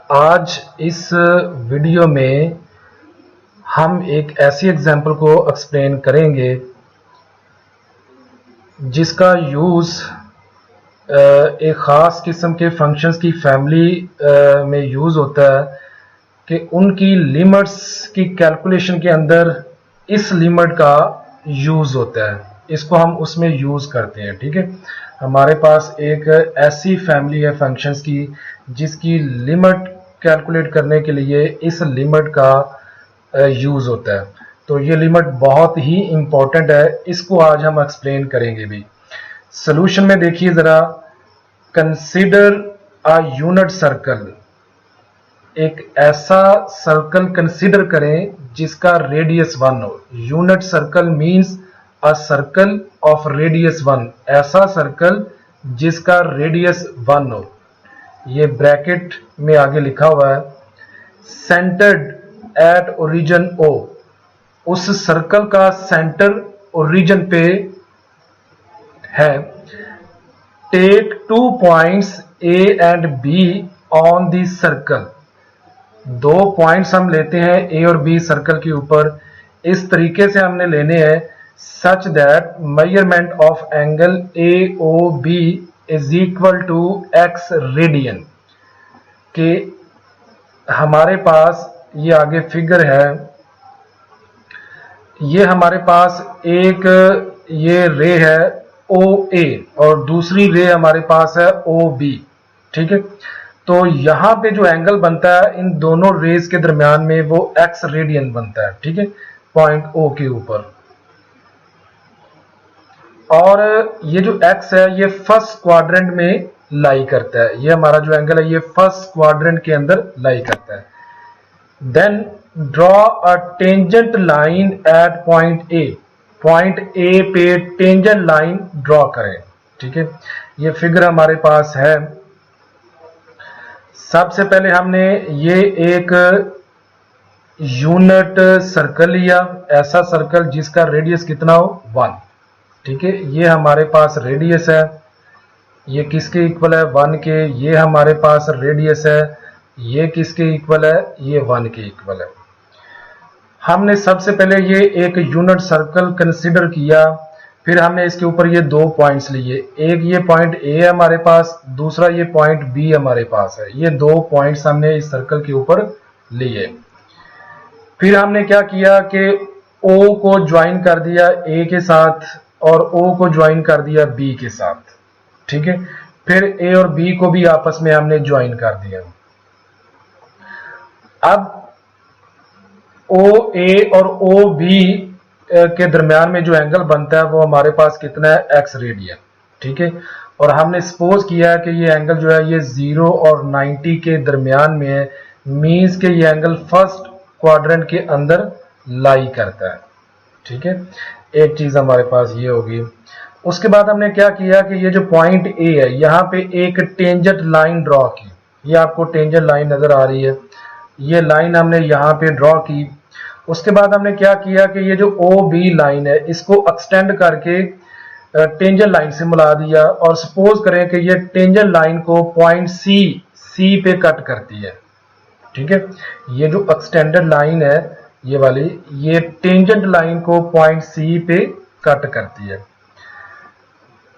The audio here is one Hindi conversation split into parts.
आज इस वीडियो में हम एक ऐसी एग्जाम्पल को एक्सप्लेन करेंगे जिसका यूज़ एक ख़ास किस्म के फंक्शंस की फैमिली में यूज़ होता है कि उनकी लिमिट्स की कैलकुलेशन के अंदर इस लिमिट का यूज़ होता है। इसको हम उसमें यूज़ करते हैं। ठीक है, हमारे पास एक ऐसी फैमिली है फंक्शंस की जिसकी लिमिट कैलकुलेट करने के लिए इस लिमिट का यूज़ होता है। तो ये लिमिट बहुत ही इम्पोर्टेंट है, इसको आज हम एक्सप्लेन करेंगे भी। सोल्यूशन में देखिए ज़रा, कंसीडर अ यूनिट सर्कल। एक ऐसा सर्कल कंसीडर करें जिसका रेडियस 1 हो। Unit circle means a circle of radius 1, ऐसा सर्कल जिसका रेडियस 1 हो। ये ब्रैकेट में आगे लिखा हुआ है, सेंटर्ड एट ओरिजिन ओ। उस सर्कल का सेंटर ओरिजिन पे है। Take 2 points A and B on the circle. 2 points हम लेते हैं ए और बी सर्कल के ऊपर। इस तरीके से हमने लेने हैं such that measurement of angle A O B is equal to X radian. के हमारे पास ये आगे फिगर है, ये हमारे पास एक ये रे है ओ ए और दूसरी रे हमारे पास है ओ बी। ठीक है, तो यहां पे जो एंगल बनता है इन दोनों रेज के दरमियान में वो एक्स रेडियन बनता है। ठीक है, पॉइंट ओ के ऊपर। और ये जो एक्स है ये फर्स्ट क्वाड्रेंट में लाई करता है। ये हमारा जो एंगल है ये फर्स्ट क्वाड्रेंट के अंदर लाई करता है। Then draw a tangent line at point A. Point A पे टेंजेंट लाइन ड्रॉ करें। ठीक है, ये फिगर हमारे पास है। सबसे पहले हमने ये एक यूनिट सर्कल लिया, ऐसा सर्कल जिसका रेडियस कितना हो 1। ठीक है, ये हमारे पास रेडियस है, ये किसके इक्वल है 1 के। ये हमारे पास रेडियस है, ये किसके इक्वल है, ये 1 के इक्वल है। हमने सबसे पहले ये एक यूनिट सर्कल कंसीडर किया, फिर हमने इसके ऊपर ये 2 पॉइंट्स लिए। एक ये पॉइंट ए है हमारे पास, दूसरा ये पॉइंट बी हमारे पास है। ये 2 पॉइंट्स हमने इस सर्कल के ऊपर लिए। फिर हमने क्या किया कि ओ को ज्वाइन कर दिया ए के साथ और ओ को ज्वाइन कर दिया बी के साथ। ठीक है, फिर ए और बी को भी आपस में हमने ज्वाइन कर दिया। अब ओ ए और ओ बी के दरमियान में जो एंगल बनता है वो हमारे पास कितना है, एक्स रेडियन। ठीक है, और हमने सपोज किया है कि ये एंगल जो है ये 0 और 90 के दरमियान में है। मींस के ये एंगल फर्स्ट क्वाड्रेंट के अंदर लाई करता है। ठीक है, एक चीज हमारे पास ये होगी। उसके बाद हमने क्या किया कि ये जो पॉइंट ए है यहाँ पे एक टेंजेंट लाइन ड्रॉ की। ये आपको टेंजेंट लाइन नजर आ रही है, ये लाइन हमने यहाँ पे ड्रॉ की। उसके बाद हमने क्या किया कि ये जो ओ बी लाइन है इसको एक्सटेंड करके टेंजेंट लाइन से मिला दिया। और सपोज करें कि ये टेंजेंट लाइन को पॉइंट सी पे कट करती है। ठीक है, ये जो एक्सटेंडेड लाइन है ये वाली, ये टेंजेंट लाइन को पॉइंट सी पे कट करती है।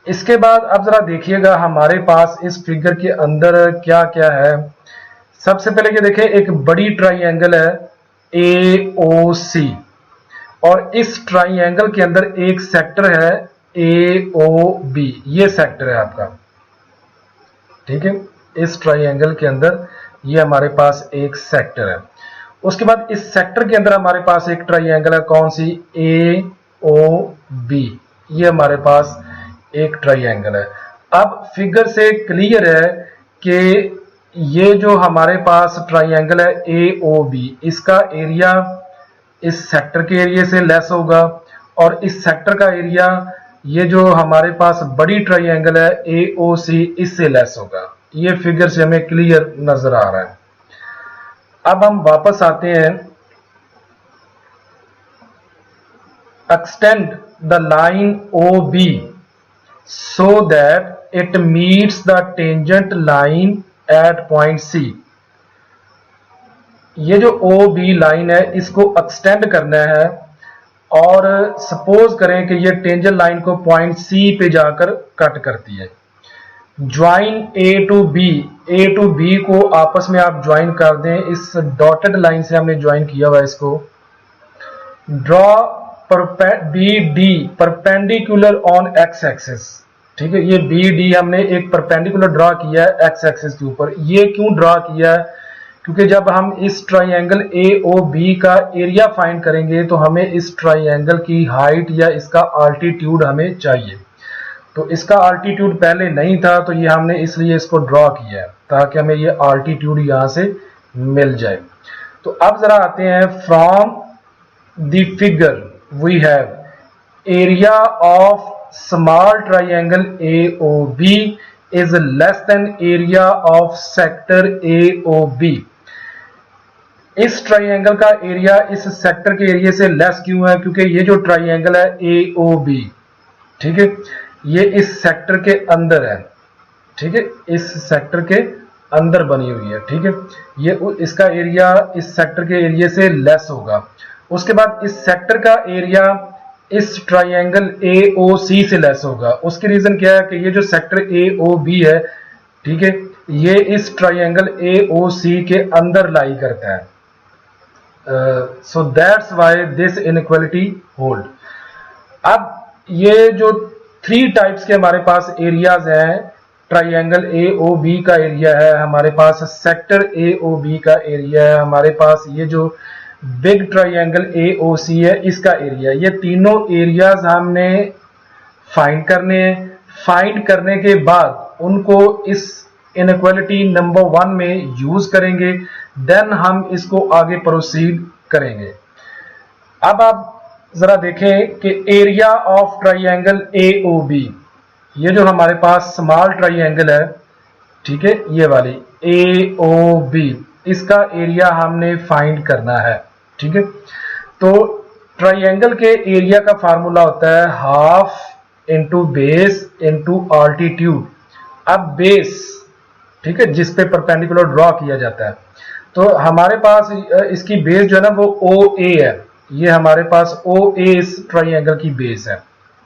इसके बाद अब जरा देखिएगा हमारे पास इस फिगर के अंदर क्या क्या है। सबसे पहले ये देखें, एक बड़ी ट्राइंगल है ए ओ सी और इस ट्राइंगल के अंदर एक सेक्टर है ए ओ बी। ये सेक्टर है आपका। ठीक है, इस ट्राइंगल के अंदर ये हमारे पास एक सेक्टर है। उसके बाद इस सेक्टर के अंदर हमारे पास एक ट्राइंगल है, कौन सी, ए ओ बी। ये हमारे पास एक ट्राइंगल है। अब फिगर से क्लियर है कि ये जो हमारे पास ट्राइंगल है ए ओ बी, इसका एरिया इस सेक्टर के एरिया से लेस होगा और इस सेक्टर का एरिया ये जो हमारे पास बड़ी ट्राइंगल है ए ओ सी इससे लेस होगा। ये फिगर से हमें क्लियर नजर आ रहा है। अब हम वापस आते हैं, extend the line O B so that it meets the tangent line at point C। ये जो ओ बी लाइन है इसको एक्सटेंड करना है, और सपोज करें कि ये टेंजेंट लाइन को पॉइंट सी पे जाकर कट करती है। ज्वाइन ए टू बी को आपस में आप ज्वाइन कर दें, इस डॉटेड लाइन से हमने ज्वाइन किया हुआ है इसको। Draw B D perpendicular on X axis, ठीक है, ये बी डी हमने एक परपेंडिकुलर ड्रॉ किया है एक्स एक्सिस के ऊपर। ये क्यों ड्रॉ किया है? क्योंकि जब हम इस ट्राइंगल ए ओ बी का एरिया फाइंड करेंगे तो हमें इस ट्राइंगल की हाइट या इसका अल्टीट्यूड हमें चाहिए। तो इसका अल्टीट्यूड पहले नहीं था, तो ये हमने इसलिए इसको ड्रॉ किया है ताकि हमें ये अल्टीट्यूड यहां से मिल जाए। तो अब जरा आते हैं, from the figure we have area of small triangle A O B is less than area of sector A O B. इस ट्राइंगल का एरिया इस सेक्टर के एरिया से लेस क्यों है? क्योंकि ये जो ट्राइंगल है ए ओ बी, ठीक है, ये इस सेक्टर के अंदर है, ठीक है, इस सेक्टर के अंदर बनी हुई है, ठीक है। ये इसका एरिया इस सेक्टर के एरिया से लेस होगा। उसके बाद इस सेक्टर का एरिया इस ट्राइंगल ए ओ सी से लेस होगा। उसकी रीजन क्या है कि ये जो सेक्टर ए ओ बी है, ठीक है, ये इस ट्राइंगल ए ओ सी के अंदर लाई करता है। So that's why this inequality hold. अब ये जो 3 टाइप्स के हमारे पास एरियाज हैं, ट्राइंगल ए ओ बी का एरिया है, हमारे पास सेक्टर ए ओ बी का एरिया है, हमारे पास ये जो बिग ट्राइंगल ए ओ सी है इसका एरिया। ये तीनों एरियाज हमने फाइंड करने हैं। फाइंड करने के बाद उनको इस इनइक्वालिटी नंबर 1 में यूज करेंगे, देन हम इसको आगे प्रोसीड करेंगे। अब आप जरा देखें कि area of triangle A O B, ये जो हमारे पास स्मॉल ट्राइंगल है, ठीक है, ये वाली ए ओ बी, इसका एरिया हमने फाइंड करना है, ठीक है। तो ट्राइंगल के एरिया का फार्मूला होता है half into base into altitude. अब बेस, ठीक है, जिस पे परपेंडिकुलर ड्रॉ किया जाता है, तो हमारे पास इसकी बेस जो है ना वो ओ ए है। ये हमारे पास ओ ए इस ट्राइंगल की बेस है,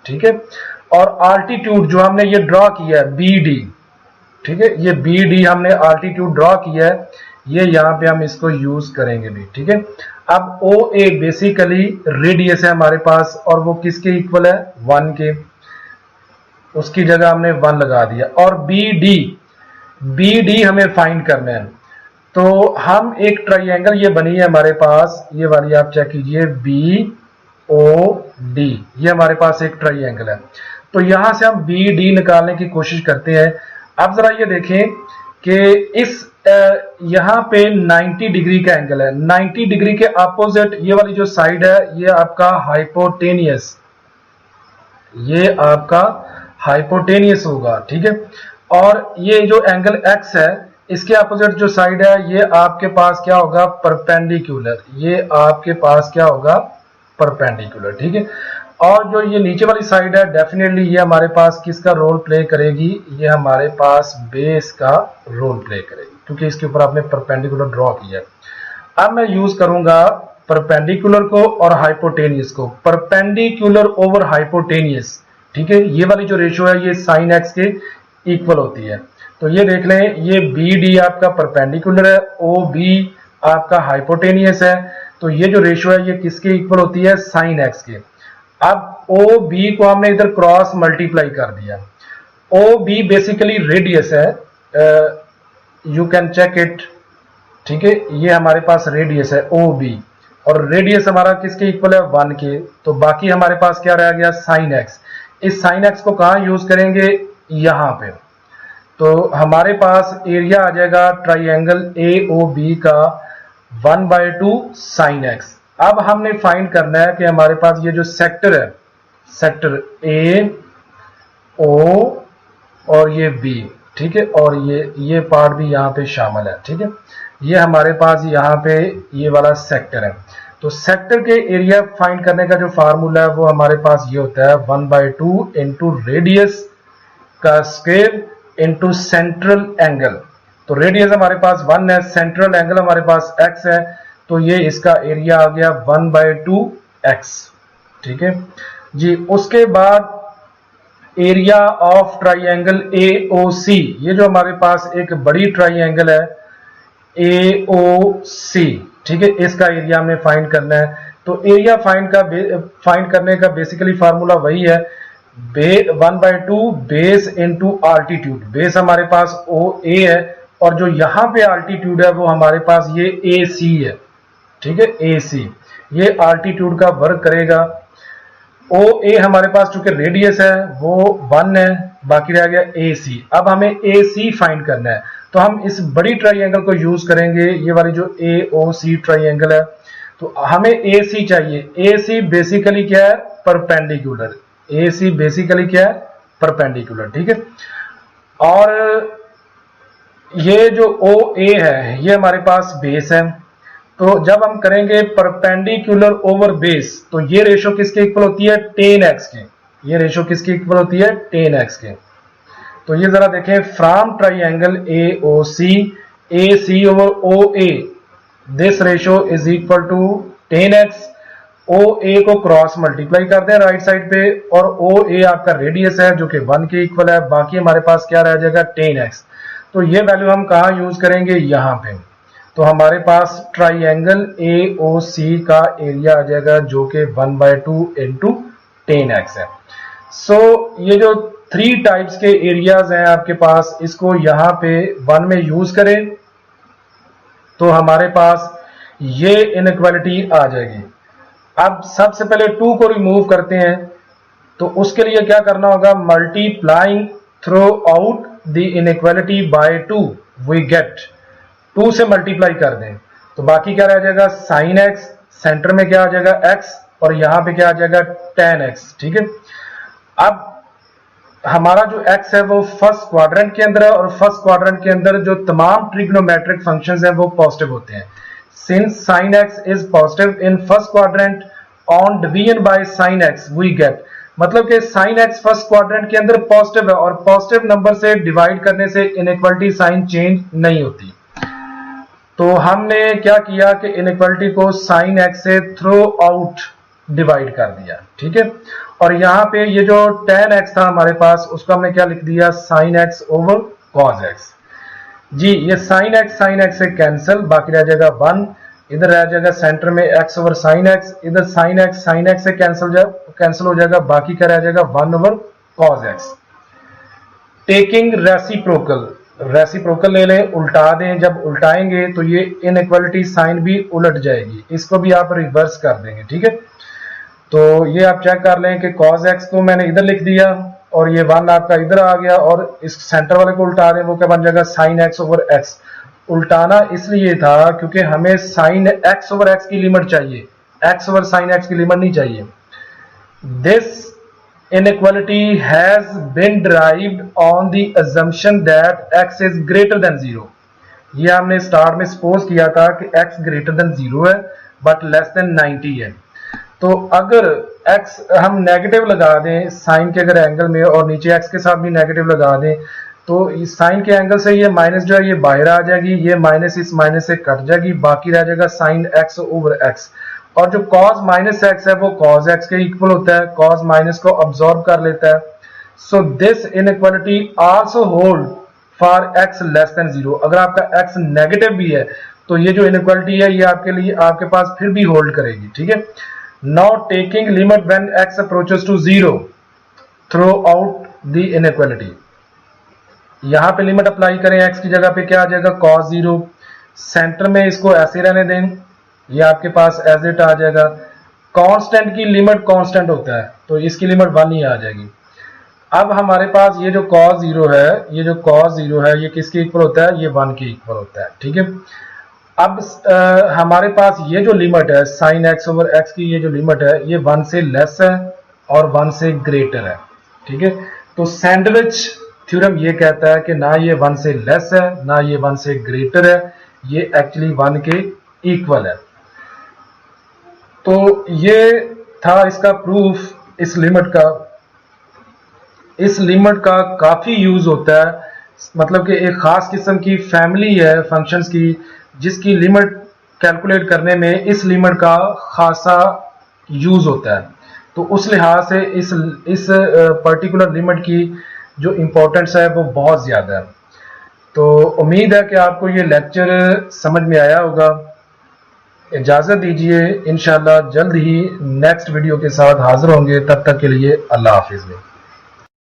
ठीक है। और अल्टीट्यूड जो हमने ये ड्रॉ किया है बी डी, ठीक है, ये बी डी हमने अल्टीट्यूड ड्रॉ किया है, ये यहां पे हम इसको यूज करेंगे भी, ठीक है। अब ओ ए बेसिकली रेडियस है हमारे पास, और वो किसके इक्वल है? 1 के। उसकी जगह हमने 1 लगा दिया। और बी डी हमें फाइंड करना है। तो हम एक ट्राइंगल ये बनी है हमारे पास, ये वाली आप चेक कीजिए, बी ओ डी, ये हमारे पास एक ट्राइंगल है। तो यहां से हम बी डी निकालने की कोशिश करते हैं। अब जरा ये देखें कि इस यहां पे 90 डिग्री का एंगल है। 90 डिग्री के अपोजिट ये वाली जो साइड है ये आपका हाइपोटेनियस, ये आपका हाइपोटेनियस होगा, ठीक है। और ये जो एंगल एक्स है इसके अपोजिट जो साइड है ये आपके पास क्या होगा? परपेंडिकुलर। ये आपके पास क्या होगा? परपेंडिकुलर, ठीक है। और जो ये नीचे वाली साइड है डेफिनेटली ये हमारे पास किसका रोल प्ले करेगी? ये हमारे पास बेस का रोल प्ले करेगी, क्योंकि इसके ऊपर आपने परपेंडिकुलर ड्रॉ किया है। अब मैं यूज करूंगा परपेंडिकुलर को और हाइपोटेनियस को। परपेंडिकुलर ओवर हाइपोटेनियस, ठीक है, ये वाली जो रेशियो है ये साइन एक्स के इक्वल होती है। तो ये देख लें, ये बी डी आपका परपेंडिकुलर है, ओ बी आपका हाइपोटेनियस है, तो ये जो रेशियो है ये किसके इक्वल होती है? साइन एक्स के। अब ओ बी को हमने इधर क्रॉस मल्टीप्लाई कर दिया। ओ बी बेसिकली रेडियस है, यू कैन चेक इट, ठीक है, ये हमारे पास रेडियस है ओ बी, और रेडियस हमारा किसके इक्वल है? 1 के। तो बाकी हमारे पास क्या रह गया? Sine x. इस साइन एक्स को कहां यूज करेंगे? यहां पे। तो हमारे पास एरिया आ जाएगा ट्राइंगल ए ओ बी का 1/2 साइन एक्स। अब हमने फाइंड करना है कि हमारे पास ये जो सेक्टर है, सेक्टर ए ओ और ये बी, ठीक है, और ये पार्ट भी यहाँ पे शामिल है, ठीक है, ये हमारे पास यहाँ पे ये वाला सेक्टर है। तो सेक्टर के एरिया फाइंड करने का जो फार्मूला है वो हमारे पास ये होता है 1/2 इंटू रेडियस का स्क्वायर इंटू सेंट्रल एंगल। तो तो रेडियस हमारे पास 1 है, सेंट्रल एंगल हमारे पास x है, तो ये इसका एरिया आ गया 1/2x। ठीक है जी। उसके बाद एरिया ऑफ ट्राइंगल AOC, ये जो हमारे पास एक बड़ी ट्राइंगल है AOC, ठीक है, इसका एरिया हमें फाइंड करना है। तो एरिया फाइंड करने का बेसिकली फार्मूला वही है, 1/2 बेस इंटू आल्टीट्यूड। बेस हमारे पास OA है और जो यहां पे आल्टीट्यूड है वो हमारे पास ये AC है। ठीक है, AC ये आल्टीट्यूड का वर्क करेगा। OA हमारे पास चूंकि रेडियस है वो 1 है, बाकी रह गया AC। अब हमें AC फाइंड करना है, तो हम इस बड़ी ट्राइंगल को यूज करेंगे, ये वाली जो AOC ट्राइंगल है। तो हमें AC चाहिए। AC बेसिकली क्या है, परपेंडिकुलर। AC बेसिकली क्या है, परपेंडिकुलर। ठीक है, और ये जो OA है ये हमारे पास बेस है। तो जब हम करेंगे परपेंडिकुलर ओवर बेस, तो ये रेशो किसके इक्वल होती है, 10x के। ये रेशो किसके इक्वल होती है, 10x के। तो ये जरा देखें, from triangle AOC, AC over OA, this ratio is equal to 10x। OA को क्रॉस मल्टीप्लाई करते हैं राइट साइड पे, और OA आपका रेडियस है जो कि 1 के इक्वल है। बाकी हमारे पास क्या रह जाएगा, 10x। तो ये वैल्यू हम कहाँ यूज करेंगे, यहां पे। तो हमारे पास ट्राइंगल AOC का एरिया आ जाएगा जो कि 1/2 इंटू 10x है। सो ये जो 3 टाइप्स के एरियाज हैं आपके पास, इसको यहां पे 1 में यूज करें तो हमारे पास ये इनइक्वालिटी आ जाएगी। अब सबसे पहले 2 को रिमूव करते हैं, तो उसके लिए क्या करना होगा, multiplying throughout the inequality by 2 we get, 2 से मल्टीप्लाई कर दें तो बाकी क्या रह जाएगा, साइन एक्स, सेंटर में क्या आ जाएगा x, और यहां पे क्या आ जाएगा tan x। ठीक है, अब हमारा जो x है वो फर्स्ट क्वाड्रेंट के अंदर है, और फर्स्ट क्वाड्रेंट के अंदर जो तमाम ट्रिग्नोमेट्रिक फंक्शंस हैं वो पॉजिटिव होते हैं। Since sin x is positive in first quadrant, on division by sin x we get, मतलब कि sin x फर्स्ट क्वाड्रेंट के अंदर पॉजिटिव है, और पॉजिटिव नंबर से डिवाइड करने से इनइक्वालिटी साइन चेंज नहीं होती। तो हमने क्या किया कि इनइक्वालिटी को sin x से थ्रू आउट डिवाइड कर दिया। ठीक है, और यहाँ पे ये जो tan x था हमारे पास, उसको हमने क्या लिख दिया, sin x over cos x। जी, ये sin x से कैंसिल, बाकी रह जाएगा 1, इधर रह जाएगा सेंटर में x ओवर sin x, इधर sin x से कैंसिल हो जाएगा, बाकी क्या रह जाएगा 1 over cos x। Taking reciprocal ले लें, उल्टा दें, जब उल्टाएंगे तो ये इनइक्वालिटी साइन भी उलट जाएगी, इसको भी आप रिवर्स कर देंगे। ठीक है, तो ये आप चेक कर लें कि cos x को मैंने इधर लिख दिया और ये 1 आपका इधर आ गया, और इस सेंटर वाले को उल्टा दें, वो क्या बन जाएगा sin x ओवर x। उल्टाना इसलिए था क्योंकि हमें sin x ओवर x की लिमिट चाहिए, x ओवर sin x की लिमिट नहीं चाहिए। This inequality has been derived on the assumption that x is greater than 0। ये हमने स्टार्ट में सपोज किया था कि x greater than 0 है बट लेस देन 90 है। तो अगर x हम नेगेटिव लगा दें साइन के अगर एंगल में, और नीचे x के साथ भी नेगेटिव लगा दें, तो इस साइन के एंगल से ये माइनस जो है ये बाहर आ जाएगी, ये माइनस इस माइनस से कट जाएगी, बाकी रह जाएगा साइन x ओवर x। और जो cos माइनस x है वो cos x के इक्वल होता है, cos माइनस को अब्सॉर्ब कर लेता है। So this inequality also hold for x less than 0। अगर आपका x नेगेटिव भी है तो ये जो इनइक्वालिटी है ये आपके लिए आपके पास फिर भी होल्ड करेगी। ठीक है, now taking limit when x approaches to 0 throughout the inequality, यहां पे लिमिट अप्लाई करें, x की जगह पे क्या आ जाएगा cos 0, सेंटर में इसको ऐसे रहने दें, ये आपके पास एज इट आ जाएगा। कांस्टेंट की लिमिट कांस्टेंट होता है तो इसकी लिमिट 1 ही आ जाएगी। अब हमारे पास ये जो cos 0 है, ये जो cos 0 है ये किसके इक्वल होता है, ये 1 के इक्वल होता है। ठीक है, अब हमारे पास ये जो लिमिट है sin x ओवर x की, ये जो लिमिट है ये 1 से लेस है और 1 से ग्रेटर है। ठीक है, तो सैंडविच थ्योरम ये कहता है कि ना ये 1 से लेस है ना ये 1 से ग्रेटर है, ये एक्चुअली 1 के इक्वल है। तो ये था इसका प्रूफ। इस लिमिट का काफी यूज होता है मतलब कि एक ख़ास किस्म की फैमिली है फंक्शंस की, जिसकी लिमिट कैलकुलेट करने में इस लिमिट का खासा यूज़ होता है। तो उस लिहाज से इस पर्टिकुलर लिमिट की जो इम्पोर्टेंस है वो बहुत ज़्यादा है। तो उम्मीद है कि आपको ये लेक्चर समझ में आया होगा। इजाज़त दीजिए, इंशाल्लाह जल्द ही नेक्स्ट वीडियो के साथ हाजिर होंगे। तब तक के लिए अल्लाह हाफिज़।